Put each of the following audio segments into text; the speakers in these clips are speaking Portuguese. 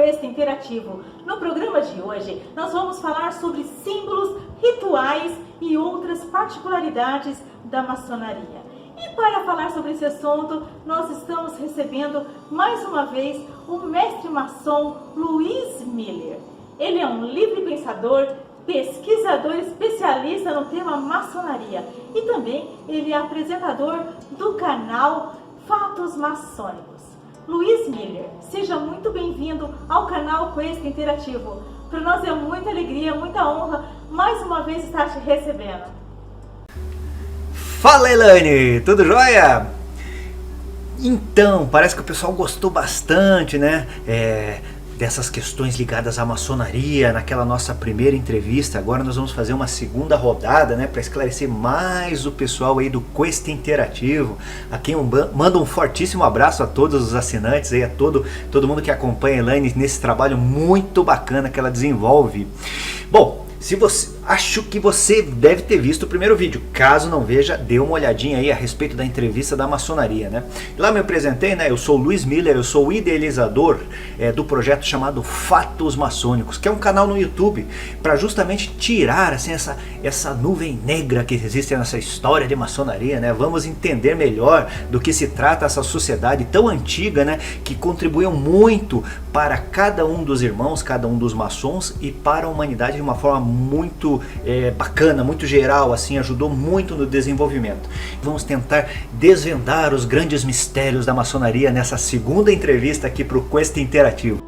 Quest Interativo. No programa de hoje, nós vamos falar sobre símbolos, rituais e outras particularidades da maçonaria. E para falar sobre esse assunto, nós estamos recebendo mais uma vez o mestre maçom Luiz Miller. Ele é um livre pensador, pesquisador especialista no tema maçonaria e também ele é apresentador do canal Fatos Maçônicos. Luiz Miller, seja muito bem-vindo ao canal Quest Interativo. Para nós é muita alegria, muita honra mais uma vez estar te recebendo. Fala, Elaine, tudo jóia? Então, parece que o pessoal gostou bastante, né? Dessas questões ligadas à maçonaria, naquela nossa primeira entrevista. Agora nós vamos fazer uma segunda rodada, né, para esclarecer mais o pessoal aí do Quest Interativo. A quem manda um fortíssimo abraço a todos os assinantes aí, a todo mundo que acompanha a Elaine nesse trabalho muito bacana que ela desenvolve. Bom, acho que você deve ter visto o primeiro vídeo. Caso não veja, dê uma olhadinha aí a respeito da entrevista da maçonaria, né? Lá me apresentei, né? Eu sou o Luiz Miller, eu sou o idealizador do projeto chamado Fatos Maçônicos, que é um canal no YouTube para justamente tirar assim, essa nuvem negra que existe nessa história de maçonaria, né? Vamos entender melhor do que se trata essa sociedade tão antiga, né? Que contribuiu muito para cada um dos irmãos, cada um dos maçons e para a humanidade de uma forma muito bacana, muito geral, assim, ajudou muito no desenvolvimento. Vamos tentar desvendar os grandes mistérios da maçonaria nessa segunda entrevista aqui para o Quest Interativo.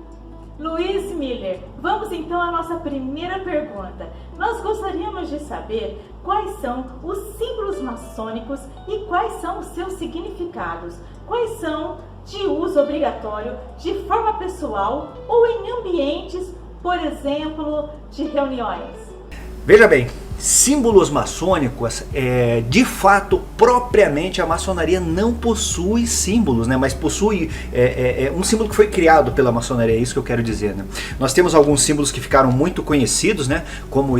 Luiz Miller, vamos então à nossa primeira pergunta. Nós gostaríamos de saber quais são os símbolos maçônicos e quais são os seus significados. Quais são de uso obrigatório, de forma pessoal ou em ambientes, por exemplo, de reuniões? Veja bem, símbolos maçônicos, de fato, propriamente a maçonaria não possui símbolos, né? Mas possui um símbolo que foi criado pela maçonaria, é isso que eu quero dizer, né? Nós temos alguns símbolos que ficaram muito conhecidos, né? Como o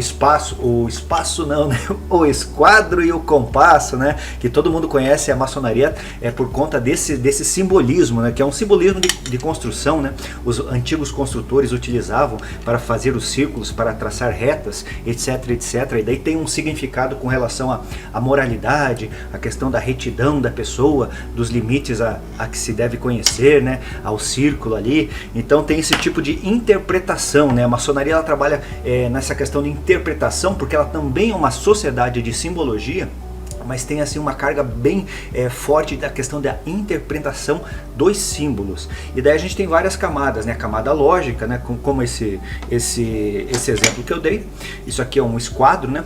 esquadro e o compasso, né? Que todo mundo conhece a maçonaria por conta desse simbolismo, né? Que é um simbolismo de construção, né? Os antigos construtores utilizavam para fazer os círculos, para traçar retas, etc, etc. E daí tem um significado com relação à moralidade, a questão da retidão da pessoa, dos limites a que se deve conhecer, né, ao círculo ali. Então tem esse tipo de interpretação, né? A maçonaria ela trabalha nessa questão de interpretação porque ela também é uma sociedade de simbologia, mas tem assim uma carga bem forte da questão da interpretação dos símbolos. E daí a gente tem várias camadas, né? A camada lógica, né? Como esse exemplo que eu dei. Isso aqui é um esquadro, né?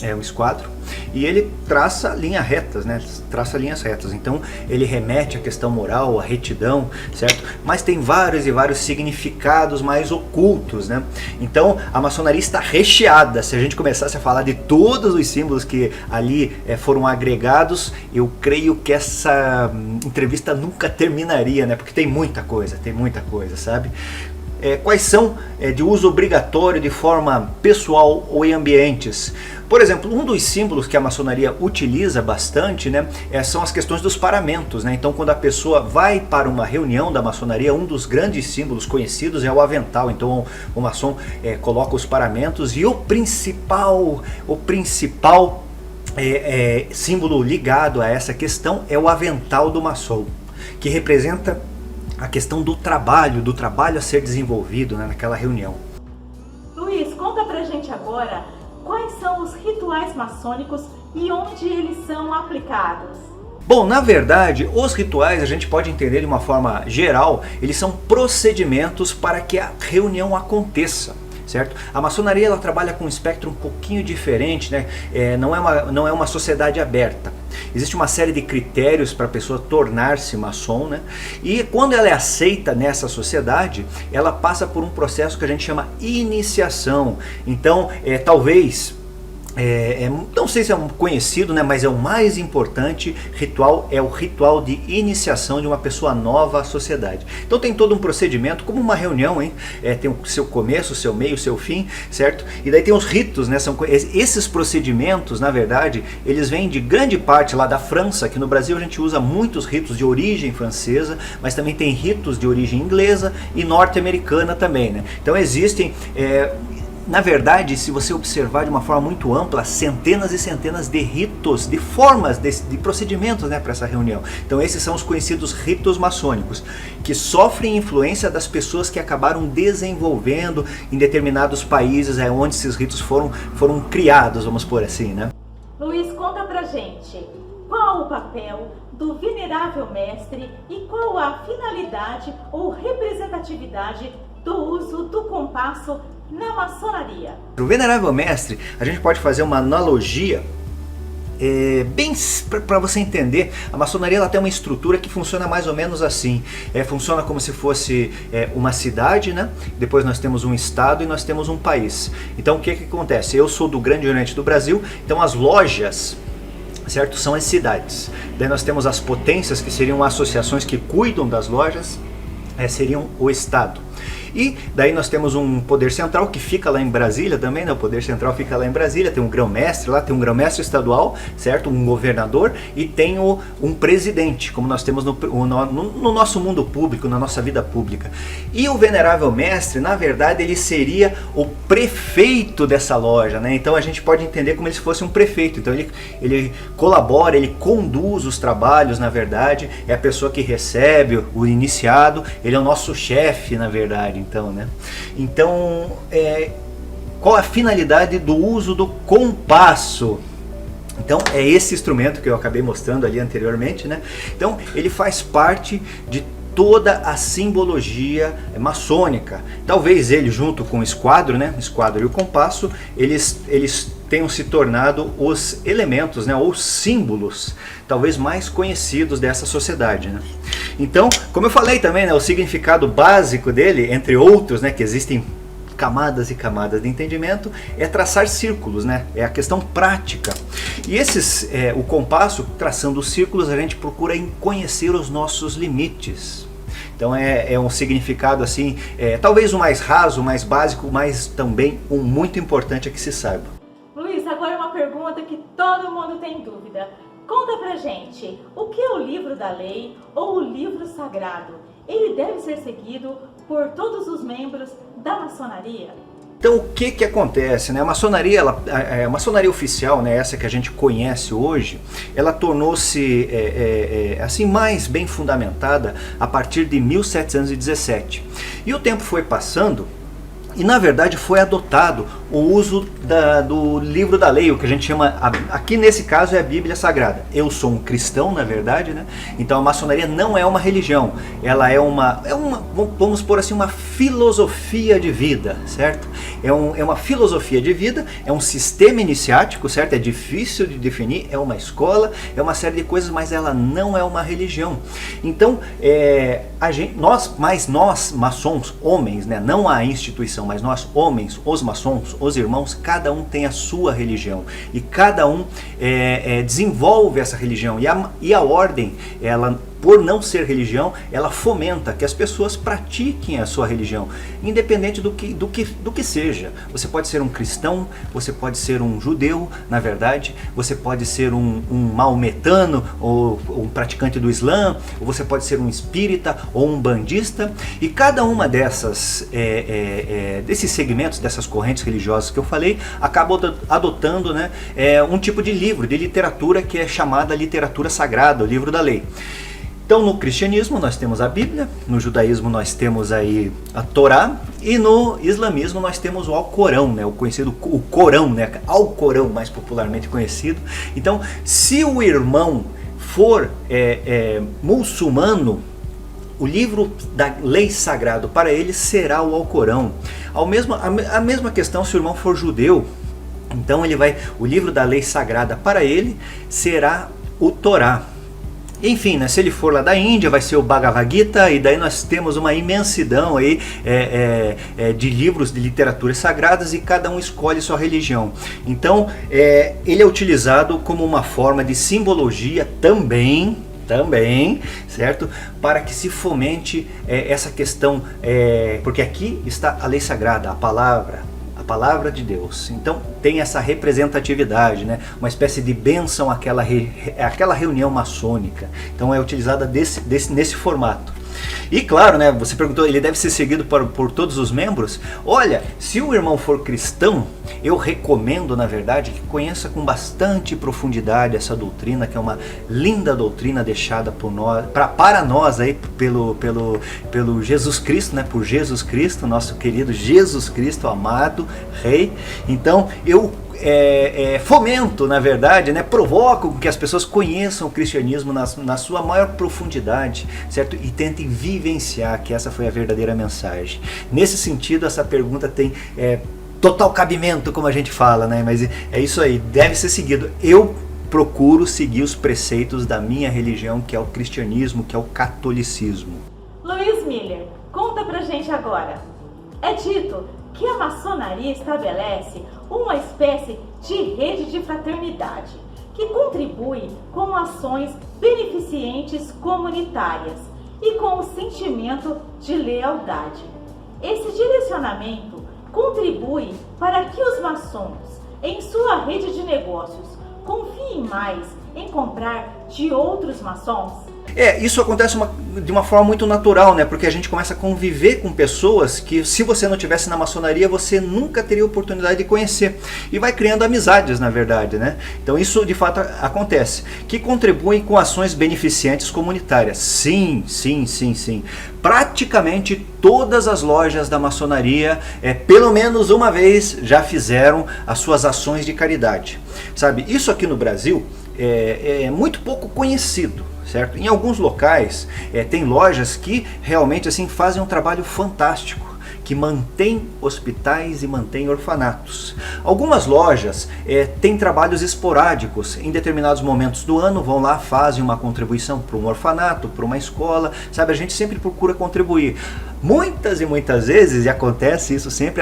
É um esquadro. E ele traça linhas retas, né? Traça linhas retas. Então ele remete à questão moral, à retidão, certo? Mas tem vários e vários significados mais ocultos, né? Então a maçonaria está recheada. Se a gente começasse a falar de todos os símbolos que ali foram agregados, eu creio que essa entrevista nunca terminaria, né? Porque tem muita coisa, sabe? Quais são de uso obrigatório de forma pessoal ou em ambientes? Por exemplo, um dos símbolos que a maçonaria utiliza bastante, né, são as questões dos paramentos, né? Então quando a pessoa vai para uma reunião da maçonaria, um dos grandes símbolos conhecidos é o avental. Então o maçom coloca os paramentos e o principal símbolo ligado a essa questão é o avental do maçom, que representa a questão do trabalho a ser desenvolvido, né, naquela reunião. Luiz, conta pra gente agora quais são os rituais maçônicos e onde eles são aplicados. Bom, na verdade, os rituais a gente pode entender de uma forma geral, eles são procedimentos para que a reunião aconteça. Certo? A maçonaria ela trabalha com um espectro um pouquinho diferente, né? Não é uma sociedade aberta. Existe uma série de critérios para a pessoa tornar-se maçom, né? E quando ela é aceita nessa sociedade, ela passa por um processo que a gente chama iniciação. Então, talvez não sei se é um conhecido, né, mas é o mais importante ritual, é o ritual de iniciação de uma pessoa nova à sociedade. Então tem todo um procedimento, como uma reunião, hein? Tem o seu começo, o seu meio, o seu fim, certo? E daí tem os ritos, né? Esses procedimentos, na verdade, eles vêm de grande parte lá da França, que no Brasil a gente usa muitos ritos de origem francesa, mas também tem ritos de origem inglesa e norte-americana também, né? Então existem... na verdade, se você observar de uma forma muito ampla, centenas e centenas de ritos, de formas, de procedimentos, né, para essa reunião. Então esses são os conhecidos ritos maçônicos, que sofrem influência das pessoas que acabaram desenvolvendo em determinados países onde esses ritos foram criados, vamos por assim, né? Luiz, conta pra gente, qual o papel do venerável mestre e qual a finalidade ou representatividade do uso do compasso na maçonaria? O venerável mestre, a gente pode fazer uma analogia bem para você entender. A maçonaria ela tem uma estrutura que funciona mais ou menos assim. Funciona como se fosse uma cidade, né? Depois nós temos um estado e nós temos um país. Então o que acontece? Eu sou do Grande Oriente do Brasil, então as lojas, certo, são as cidades. Daí nós temos as potências, que seriam associações que cuidam das lojas, seriam o estado. E daí nós temos um poder central que fica lá em Brasília também, né? O poder central fica lá em Brasília, tem um grão-mestre lá, tem um grão-mestre estadual, certo? Um governador e tem um presidente, como nós temos no nosso mundo público, na nossa vida pública. E o venerável mestre, na verdade, ele seria o prefeito dessa loja, né? Então a gente pode entender como se fosse um prefeito. Então ele colabora, ele conduz os trabalhos, na verdade, é a pessoa que recebe o iniciado, ele é o nosso chefe, na verdade. Então, né? Então, qual a finalidade do uso do compasso? Então, é esse instrumento que eu acabei mostrando ali anteriormente, né? Então, ele faz parte de toda a simbologia maçônica. Talvez ele, junto com o esquadro, né? O esquadro e o compasso, eles tenham se tornado os elementos, né? Ou símbolos, talvez mais conhecidos dessa sociedade, né? Então, como eu falei também, né? O significado básico dele, entre outros, né? Que existem camadas e camadas de entendimento, é traçar círculos, né? É a questão prática. E o compasso, traçando os círculos, a gente procura conhecer os nossos limites. Então é um significado assim, talvez o mais raso, o mais básico, mas também muito importante que se saiba. Luiz, agora uma pergunta que todo mundo tem dúvida. Conta pra gente, o que é o livro da lei ou o livro sagrado? Ele deve ser seguido por todos os membros da maçonaria? Então o que acontece, né? A maçonaria, a maçonaria oficial, né, essa que a gente conhece hoje, ela tornou-se assim mais bem fundamentada a partir de 1717. E o tempo foi passando e na verdade foi adotado o uso do livro da lei, o que a gente chama, aqui nesse caso é a Bíblia Sagrada. Eu sou um cristão, na verdade, né? Então a maçonaria não é uma religião, ela é uma, vamos pôr assim, uma filosofia de vida, certo? É uma filosofia de vida, é um sistema iniciático, certo? É difícil de definir, é uma escola, é uma série de coisas, mas ela não é uma religião. Então, nós maçons, homens, né? Não a instituição, mas nós homens, os maçons, os irmãos, cada um tem a sua religião e cada um desenvolve essa religião e a ordem, ela, por não ser religião, ela fomenta que as pessoas pratiquem a sua religião, independente do que seja. Você pode ser um cristão, você pode ser um judeu, na verdade, você pode ser um maometano ou um praticante do Islã, ou você pode ser um espírita ou um bandista, e cada uma desses segmentos, dessas correntes religiosas que eu falei, acaba adotando, né, um tipo de livro, de literatura que é chamada literatura sagrada, o livro da lei. Então no cristianismo nós temos a Bíblia, no judaísmo nós temos aí a Torá e no islamismo nós temos o Alcorão, né, o conhecido o Corão, né, Alcorão mais popularmente conhecido. Então se o irmão for muçulmano, o livro da lei sagrado para ele será o Alcorão. A mesma questão se o irmão for judeu, então o livro da lei sagrada para ele será o Torá. Enfim, né, se ele for lá da Índia, vai ser o Bhagavad Gita, e daí nós temos uma imensidão aí, de livros de literaturas sagradas, e cada um escolhe sua religião. Então, ele é utilizado como uma forma de simbologia também, certo? Para que se fomente essa questão, porque aqui está a lei sagrada, a palavra de Deus. Então tem essa representatividade, né? Uma espécie de bênção àquela reunião maçônica. Então é utilizada nesse formato. E claro, né, você perguntou, ele deve ser seguido por todos os membros? Olha, se o irmão for cristão, eu recomendo, na verdade, que conheça com bastante profundidade essa doutrina, que é uma linda doutrina deixada por nós, para nós aí, pelo Jesus Cristo, né, por Jesus Cristo, nosso querido Jesus Cristo, amado Rei. Então, eu fomento, na verdade, né, provoco que as pessoas conheçam o cristianismo na sua maior profundidade, certo? E tentem vivenciar que essa foi a verdadeira mensagem. Nesse sentido, essa pergunta tem total cabimento, como a gente fala, né? Mas é isso aí, deve ser seguido. Eu procuro seguir os preceitos da minha religião, que é o cristianismo, que é o catolicismo. Luiz Miller, conta pra gente agora. É dito que a maçonaria estabelece uma espécie de rede de fraternidade que contribui com ações beneficentes comunitárias e com o sentimento de lealdade. Esse direcionamento contribui para que os maçons, em sua rede de negócios, confiem mais em comprar de outros maçons? Isso acontece de uma forma muito natural, né? Porque a gente começa a conviver com pessoas que, se você não tivesse na maçonaria, você nunca teria oportunidade de conhecer. E vai criando amizades, na verdade, né? Então isso de fato acontece. Que contribuem com ações beneficentes comunitárias. Sim. Praticamente todas as lojas da maçonaria, pelo menos uma vez, já fizeram as suas ações de caridade. Sabe, isso aqui no Brasil é muito pouco conhecido. Certo? Em alguns locais tem lojas que realmente assim fazem um trabalho fantástico, que mantém hospitais e mantém orfanatos. Algumas lojas têm trabalhos esporádicos, em determinados momentos do ano vão lá, fazem uma contribuição para um orfanato, para uma escola, sabe? A gente sempre procura contribuir. Muitas e muitas vezes, e acontece isso sempre,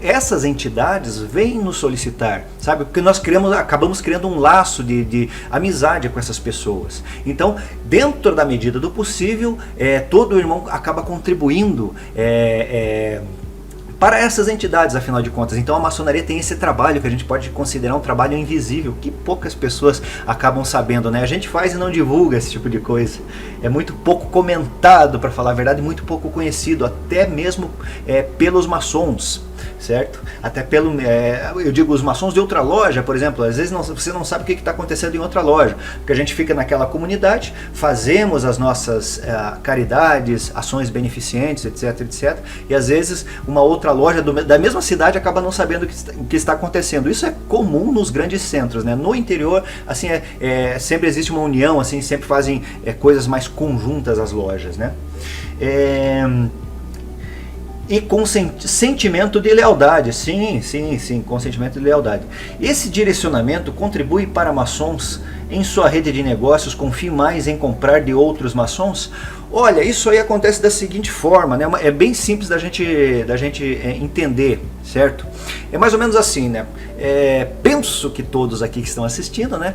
essas entidades vêm nos solicitar, sabe? Porque nós acabamos criando um laço de amizade com essas pessoas. Então, dentro da medida do possível, todo irmão acaba contribuindo para essas entidades, afinal de contas. Então a maçonaria tem esse trabalho que a gente pode considerar um trabalho invisível, que poucas pessoas acabam sabendo, né? A gente faz e não divulga esse tipo de coisa. É muito pouco comentado, para falar a verdade, muito pouco conhecido, até mesmo pelos maçons, certo? Até eu digo os maçons de outra loja, por exemplo, às vezes você não sabe o que está acontecendo em outra loja, porque a gente fica naquela comunidade, fazemos as nossas caridades, ações beneficentes, etc, e às vezes uma outra loja da mesma cidade acaba não sabendo o que está acontecendo. Isso é comum nos grandes centros, né? No interior, assim, sempre existe uma união, assim, sempre fazem coisas mais conjuntas as lojas, né? E com sentimento de lealdade, sim, com sentimento de lealdade. Esse direcionamento contribui para maçons em sua rede de negócios, confie mais em comprar de outros maçons? Olha, isso aí acontece da seguinte forma, né? É bem simples da gente entender, certo? É mais ou menos assim, né? Penso que todos aqui que estão assistindo, né?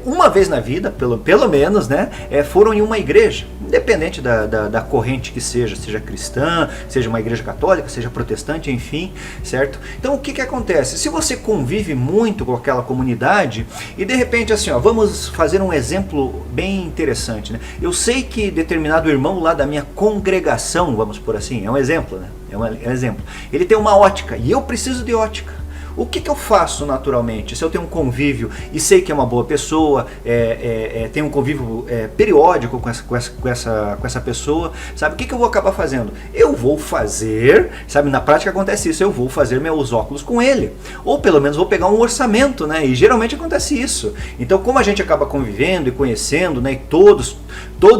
Uma vez na vida, pelo menos, né? Foram em uma igreja, independente da corrente que seja cristã, seja uma igreja católica, seja protestante, enfim, certo? Então o que acontece? Se você convive muito com aquela comunidade e de repente assim, ó, vamos fazer um exemplo bem interessante, né? Eu sei que determinado irmão lá da minha congregação, vamos por assim, é um exemplo, né? É um exemplo. Ele tem uma ótica e eu preciso de ótica. O que eu faço naturalmente? Se eu tenho um convívio e sei que é uma boa pessoa, tenho um convívio periódico com essa pessoa, sabe? O que eu vou acabar fazendo? Eu vou fazer, sabe? Na prática acontece isso, eu vou fazer meus óculos com ele. Ou pelo menos vou pegar um orçamento, né? E geralmente acontece isso. Então, como a gente acaba convivendo e conhecendo, né? E todos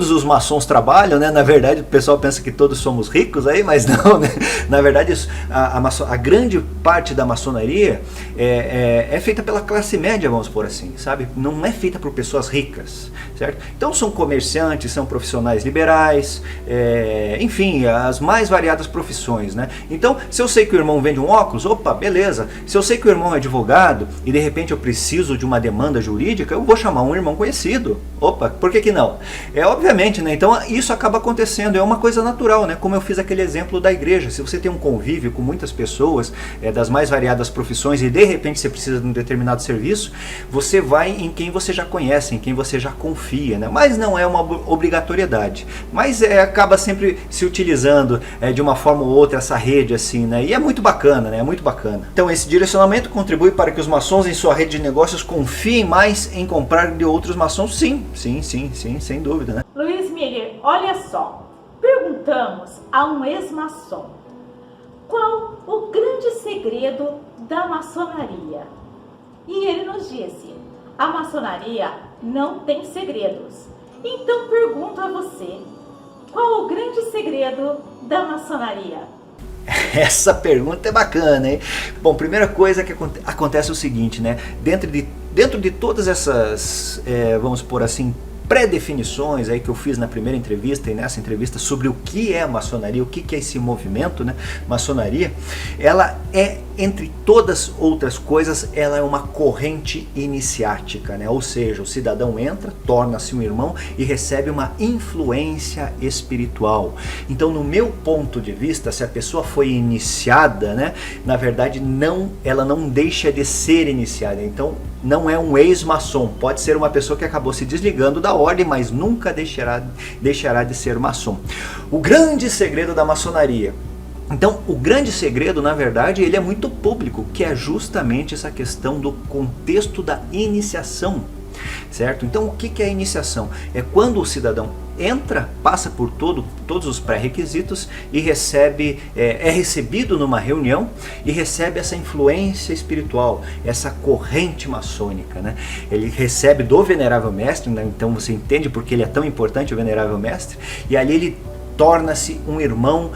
os maçons trabalham, né? Na verdade, o pessoal pensa que todos somos ricos aí, mas não, né? Na verdade, a grande parte da maçonaria maçonaria é feita pela classe média, vamos por assim, sabe? Não é feita por pessoas ricas, certo? Então são comerciantes, são profissionais liberais, enfim, as mais variadas profissões, né? Então, se eu sei que o irmão vende um óculos, opa, beleza. Se eu sei que o irmão é advogado e de repente eu preciso de uma demanda jurídica, eu vou chamar um irmão conhecido. Opa, por que não? Obviamente, né? Então isso acaba acontecendo, é uma coisa natural, né? Como eu fiz aquele exemplo da igreja. Se você tem um convívio com muitas pessoas das mais variadas profissões e de repente você precisa de um determinado serviço, você vai em quem você já conhece, em quem você já confia, né? Mas não é uma obrigatoriedade. Mas acaba sempre se utilizando de uma forma ou outra essa rede assim, né? E é muito bacana, né? É muito bacana. Então esse direcionamento contribui para que os maçons em sua rede de negócios confiem mais em comprar de outros maçons? Sim, sem dúvida, né? Luiz Miller, olha só, perguntamos a um ex-maçom qual o grande segredo da maçonaria. E ele nos disse, a maçonaria não tem segredos. Então pergunto a você, qual o grande segredo da maçonaria? Essa pergunta é bacana, hein? Bom, primeira coisa que acontece é o seguinte, né? Dentro de todas essas, vamos por assim, pré-definições aí que eu fiz na primeira entrevista e nessa entrevista sobre o que é a maçonaria, o que é esse movimento, né? Maçonaria, ela é, entre todas outras coisas, ela é uma corrente iniciática, né? Ou seja, o cidadão entra, torna-se um irmão e recebe uma influência espiritual. Então, no meu ponto de vista, se a pessoa foi iniciada, né? Na verdade, ela não deixa de ser iniciada. Então, não é um ex-maçom, pode ser uma pessoa que acabou se desligando da ordem, mas nunca deixará de ser maçom. O grande segredo da maçonaria. Então, o grande segredo, na verdade, ele é muito público, que é justamente essa questão do contexto da iniciação, certo? Então, o que é a iniciação? É quando o cidadão entra, passa por todos os pré-requisitos e é recebido numa reunião e recebe essa influência espiritual, essa corrente maçônica, né? Ele recebe do Venerável Mestre, né? Então você entende porque ele é tão importante, o Venerável Mestre, e ali ele torna-se um irmão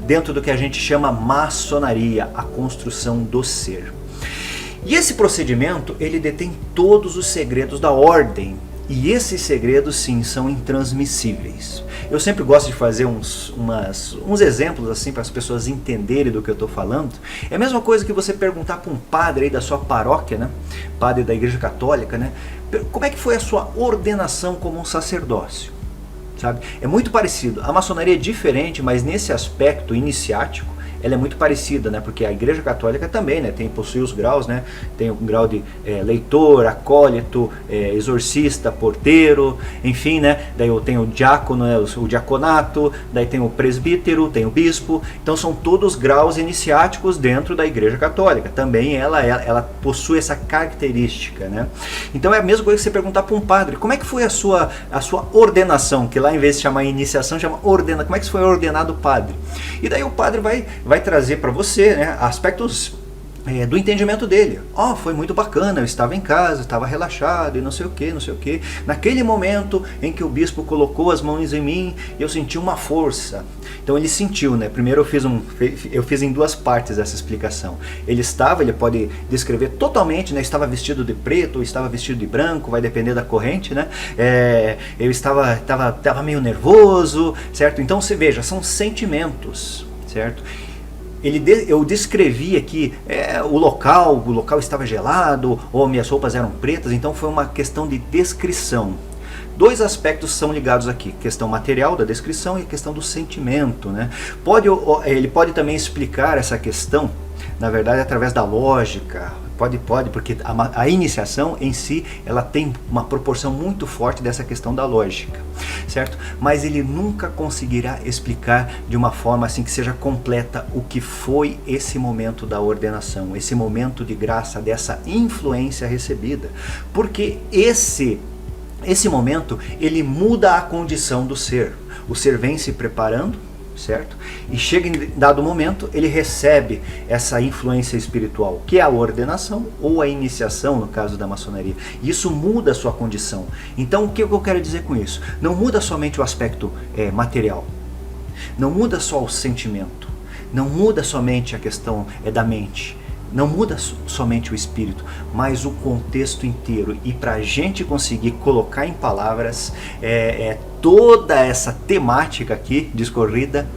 dentro do que a gente chama maçonaria, a construção do ser. E esse procedimento, ele detém todos os segredos da ordem. E esses segredos, sim, são intransmissíveis. Eu sempre gosto de fazer uns exemplos assim para as pessoas entenderem do que eu estou falando. É a mesma coisa que você perguntar para um padre aí da sua paróquia, né? Padre da Igreja Católica, né? Como é que foi a sua ordenação como um sacerdócio? Sabe? É muito parecido. A maçonaria é diferente, mas nesse aspecto iniciático, ela é muito parecida, né? Porque a Igreja Católica também, né? Possui os graus, né? Tem o grau de leitor, acólito, exorcista, porteiro, enfim, né? Daí eu tenho o diácono, né? O diaconato, daí tem o presbítero, tem o bispo. Então são todos graus iniciáticos dentro da Igreja Católica. Também ela possui essa característica, né? Então é a mesma coisa que você perguntar para um padre, como é que foi a sua ordenação? Que lá, em vez de chamar iniciação, chama ordena. Como é que foi ordenado padre? E daí o padre vai trazer para você, né, aspectos do entendimento dele. Foi muito bacana, eu estava em casa, estava relaxado e não sei o que. Naquele momento em que o bispo colocou as mãos em mim, eu senti uma força. Então ele sentiu, né? Primeiro eu fiz em duas partes essa explicação. Ele pode descrever totalmente, né? Estava vestido de preto, ou estava vestido de branco, vai depender da corrente, né? Eu estava meio nervoso, certo? Então você veja, são sentimentos, certo? Eu descrevi aqui o local estava gelado, ou minhas roupas eram pretas, então foi uma questão de descrição. Dois aspectos são ligados aqui, questão material da descrição e a questão do sentimento, né? Ele pode também explicar essa questão, na verdade, através da lógica. Pode, porque a iniciação em si, ela tem uma proporção muito forte dessa questão da lógica, certo? Mas ele nunca conseguirá explicar de uma forma assim que seja completa o que foi esse momento da ordenação, esse momento de graça, dessa influência recebida. Porque esse momento, ele muda a condição do ser. O ser vem se preparando, certo? E chega em dado momento, ele recebe essa influência espiritual, que é a ordenação ou a iniciação, no caso da maçonaria. Isso muda a sua condição. Então, o que eu quero dizer com isso? Não muda somente o aspecto material, não muda só o sentimento, não muda somente a questão da mente. Não muda somente o espírito, mas o contexto inteiro. E para a gente conseguir colocar em palavras toda essa temática aqui discorrida,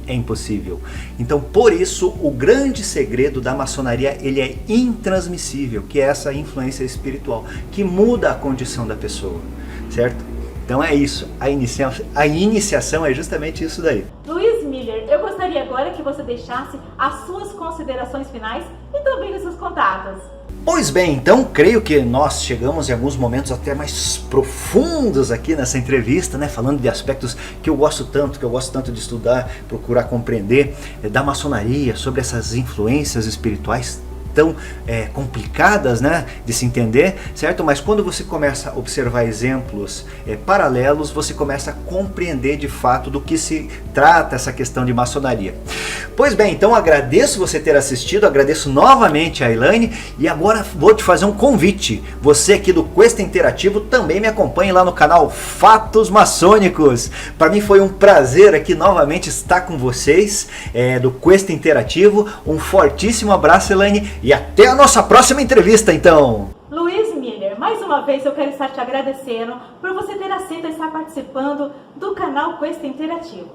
é impossível. Então, por isso, o grande segredo da maçonaria, ele é intransmissível, que é essa influência espiritual, que muda a condição da pessoa, certo? Então é isso, a iniciação é justamente isso daí. Luiz Miller, eu gostaria agora que você deixasse as suas considerações finais e também os seus contatos. Pois bem, então creio que nós chegamos em alguns momentos até mais profundos aqui nessa entrevista, né? Falando de aspectos que eu gosto tanto de estudar, procurar compreender da maçonaria, sobre essas influências espirituais tão complicadas, né, de se entender, certo? Mas quando você começa a observar exemplos paralelos, você começa a compreender de fato do que se trata essa questão de maçonaria. Pois bem, então agradeço você ter assistido, agradeço novamente a Elaine e agora vou te fazer um convite. Você aqui do Quest Interativo também me acompanhe lá no canal Fatos Maçônicos. Para mim foi um prazer aqui novamente estar com vocês do Quest Interativo. Um fortíssimo abraço, Elaine, e até a nossa próxima entrevista, então! Luiz Miller, mais uma vez eu quero estar te agradecendo por você ter aceito estar participando do canal Quest Interativo.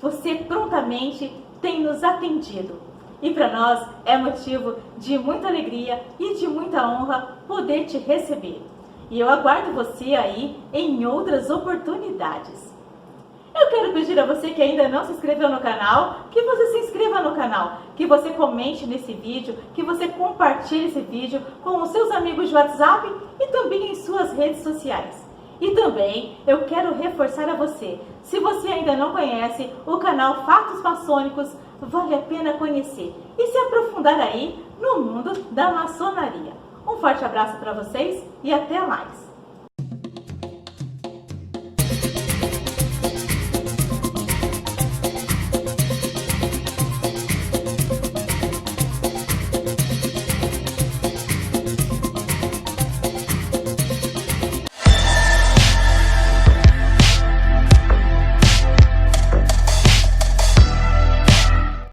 Você prontamente tem nos atendido. E para nós é motivo de muita alegria e de muita honra poder te receber. E eu aguardo você aí em outras oportunidades. Eu quero pedir a você que ainda não se inscreveu no canal, que você se inscreva no canal, que você comente nesse vídeo, que você compartilhe esse vídeo com os seus amigos de WhatsApp e também em suas redes sociais. E também eu quero reforçar a você, se você ainda não conhece o canal Fatos Maçônicos, vale a pena conhecer e se aprofundar aí no mundo da maçonaria. Um forte abraço para vocês e até mais!